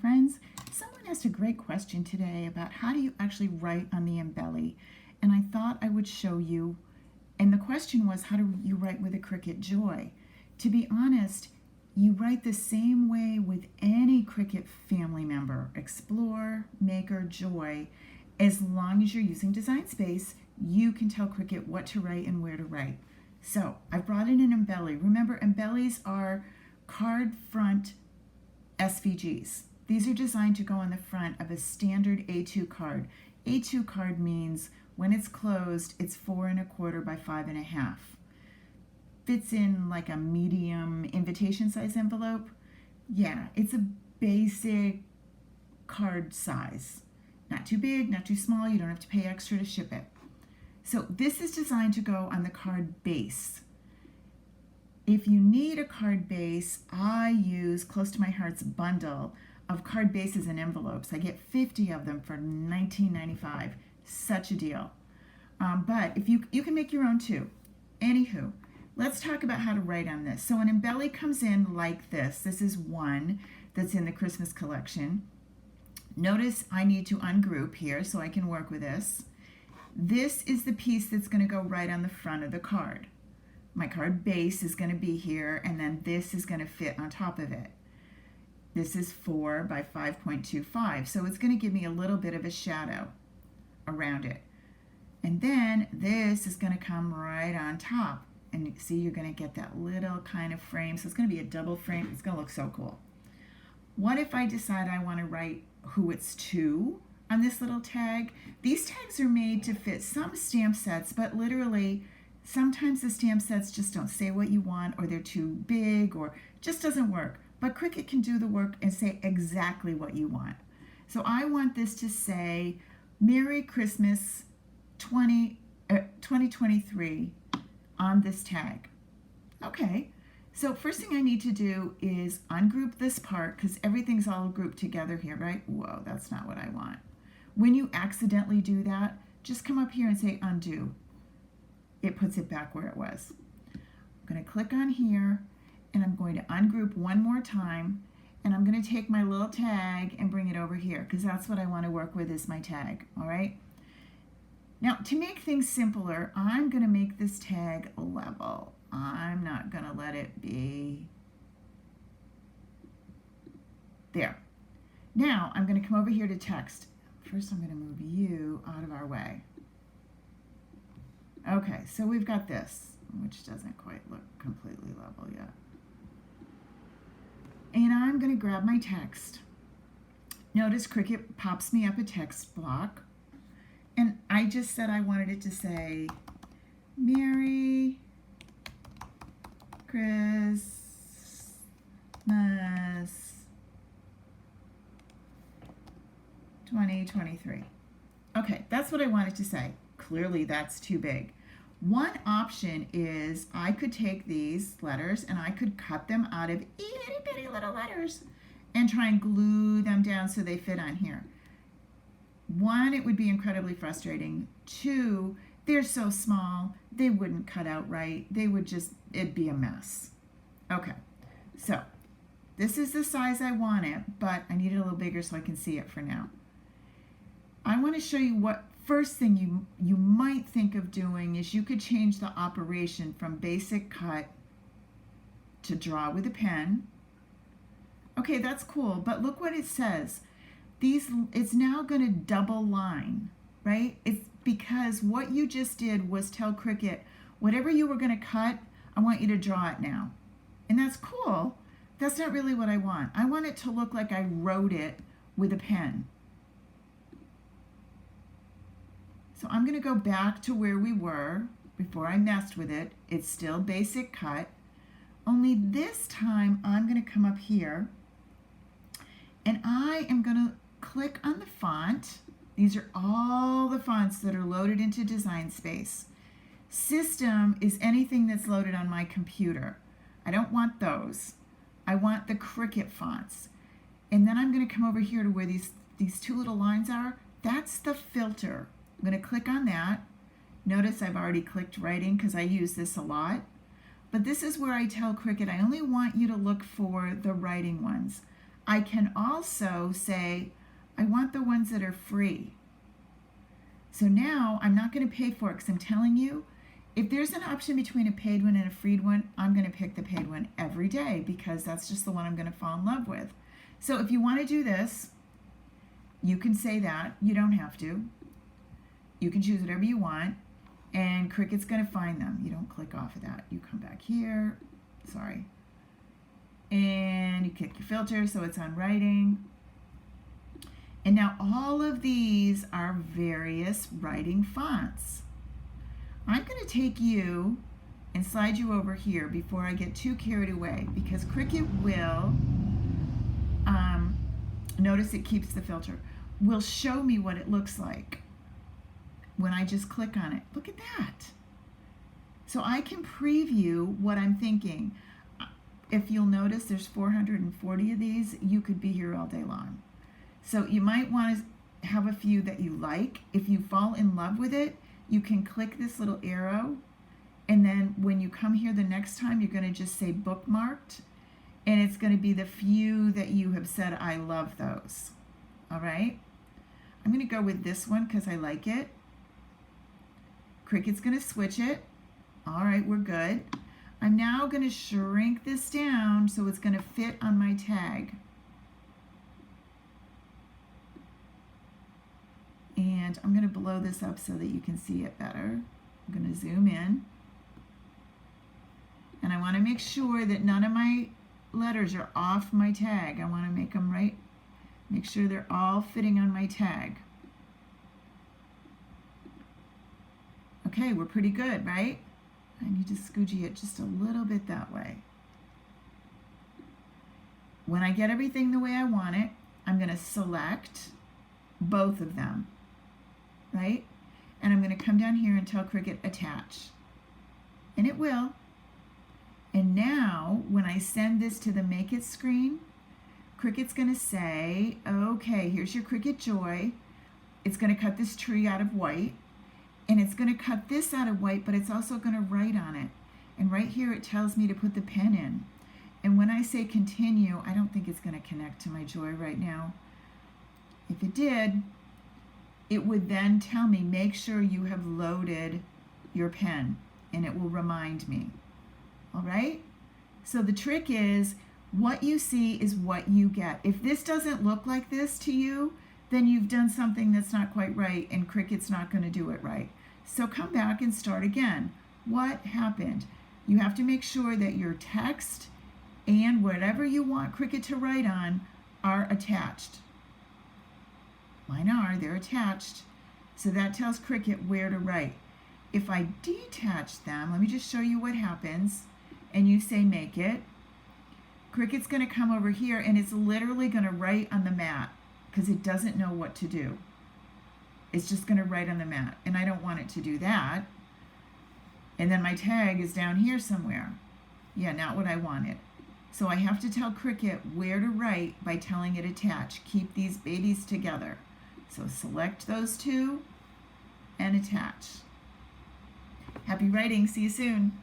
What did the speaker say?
Friends, someone asked a great question today about how do you actually write on the embelly, and I thought I would show you. And the question was, how do you write with a Cricut Joy? To be honest, you write the same way with any Cricut family member, Explore, Maker, Joy. As long as you're using Design Space, you can tell Cricut what to write and where to write. So I've brought in an embelly. Remember, embellies are card front SVGs. These are designed to go on the front of a standard A2 card. A2 card means when it's closed, it's 4 1/4 by 5 1/2. Fits in like a medium invitation size envelope. Yeah, it's a basic card size. Not too big, not too small. You don't have to pay extra to ship it. So this is designed to go on the card base. If you need a card base, I use Close to My Heart's bundle of card bases and envelopes. I get 50 of them for $19.95. Such a deal. But if you can make your own too. Anywho, let's talk about how to write on this. So an embelly comes in like this. This is one that's in the Christmas collection. Notice I need to ungroup here so I can work with this. This is the piece that's going to go right on the front of the card. My card base is going to be here, and then this is going to fit on top of it. This is 4 by 5.25, so it's going to give me a little bit of a shadow around it. And then this is going to come right on top. And you see, you're going to get that little kind of frame. So it's going to be a double frame. It's going to look so cool. What if I decide I want to write who it's to on this little tag? These tags are made to fit some stamp sets, but literally sometimes the stamp sets just don't say what you want, or they're too big, or just doesn't work. But Cricut can do the work and say exactly what you want. So I want this to say, Merry Christmas 2023 on this tag. Okay, so first thing I need to do is ungroup this part because everything's all grouped together here, right? Whoa, that's not what I want. When you accidentally do that, just come up here and say undo. It puts it back where it was. I'm going to click on here and I'm going to ungroup one more time, and I'm going to take my little tag and bring it over here because that's what I want to work with is my tag, all right? Now, to make things simpler, I'm going to make this tag level. I'm not going to let it be there. Now, I'm going to come over here to text. First, I'm going to move you out of our way. Okay, so we've got this, which doesn't quite look completely level yet. And I'm going to grab my text. Notice Cricut pops me up a text block. And I just said I wanted it to say, Merry Christmas 2023. Okay, that's what I wanted to say. Clearly that's too big. One option is I could take these letters and I could cut them out of itty bitty little letters and try and glue them down so they fit on here. One, it would be incredibly frustrating. Two, they're so small, they wouldn't cut out right. They would just, it'd be a mess. Okay, so this is the size I want it, but I need it a little bigger so I can see it for now. I want to show you what first thing you might think of doing is you could change the operation from basic cut to draw with a pen. Okay, that's cool, but look what it says. It's now going to double line, right? It's because what you just did was tell Cricut, whatever you were going to cut, I want you to draw it now. And that's cool. That's not really what I want. I want it to look like I wrote it with a pen. So I'm going to go back to where we were before I messed with it. It's still basic cut, only this time I'm going to come up here and I am going to click on the font. These are all the fonts that are loaded into Design Space. System is anything that's loaded on my computer. I don't want those. I want the Cricut fonts. And then I'm going to come over here to where these two little lines are. That's the filter. I'm going to click on that. Notice I've already clicked writing because I use this a lot. But this is where I tell Cricut I only want you to look for the writing ones. I can also say, I want the ones that are free. So now I'm not going to pay for it because I'm telling you, if there's an option between a paid one and a free one, I'm going to pick the paid one every day because that's just the one I'm going to fall in love with. So if you want to do this, you can say that. You don't have to. You can choose whatever you want, and Cricut's going to find them. You don't click off of that. You come back here. Sorry. And you click your filter so it's on writing. And now all of these are various writing fonts. I'm going to take you and slide you over here before I get too carried away because Cricut will, notice it keeps the filter, will show me what it looks like when I just click on it. Look at that. So I can preview what I'm thinking. If you'll notice, there's 440 of these. You could be here all day long. So you might want to have a few that you like. If you fall in love with it, you can click this little arrow, and then when you come here the next time, you're going to just say bookmarked, and it's going to be the few that you have said, I love those. All right? I'm going to go with this one because I like it. Cricut's going to switch it. All right, we're good. I'm now going to shrink this down so it's going to fit on my tag. And I'm going to blow this up so that you can see it better. I'm going to zoom in. And I want to make sure that none of my letters are off my tag. I want to make them right, make sure they're all fitting on my tag. Okay, we're pretty good, right? I need to scoogee it just a little bit that way. When I get everything the way I want it, I'm going to select both of them. Right? And I'm going to come down here and tell Cricut attach. And it will. And now, when I send this to the Make It screen, Cricut's going to say, okay, here's your Cricut Joy. It's going to cut this tree out of white. And it's going to cut this out of white, but it's also going to write on it. And right here it tells me to put the pen in. And when I say continue, I don't think it's going to connect to my Joy right now. If it did, it would then tell me, make sure you have loaded your pen, and it will remind me. All right? So the trick is, what you see is what you get. If this doesn't look like this to you, then you've done something that's not quite right, and Cricut's not going to do it right. So come back and start again. What happened? You have to make sure that your text and whatever you want Cricut to write on are attached. Mine are, they're attached. So that tells Cricut where to write. If I detach them, let me just show you what happens, and you say make it, Cricut's going to come over here and it's literally going to write on the mat because it doesn't know what to do. It's just going to write on the mat, and I don't want it to do that. And then my tag is down here somewhere. Yeah, not what I wanted. So I have to tell Cricut where to write by telling it attach. Keep these babies together. So select those two and attach. Happy writing. See you soon.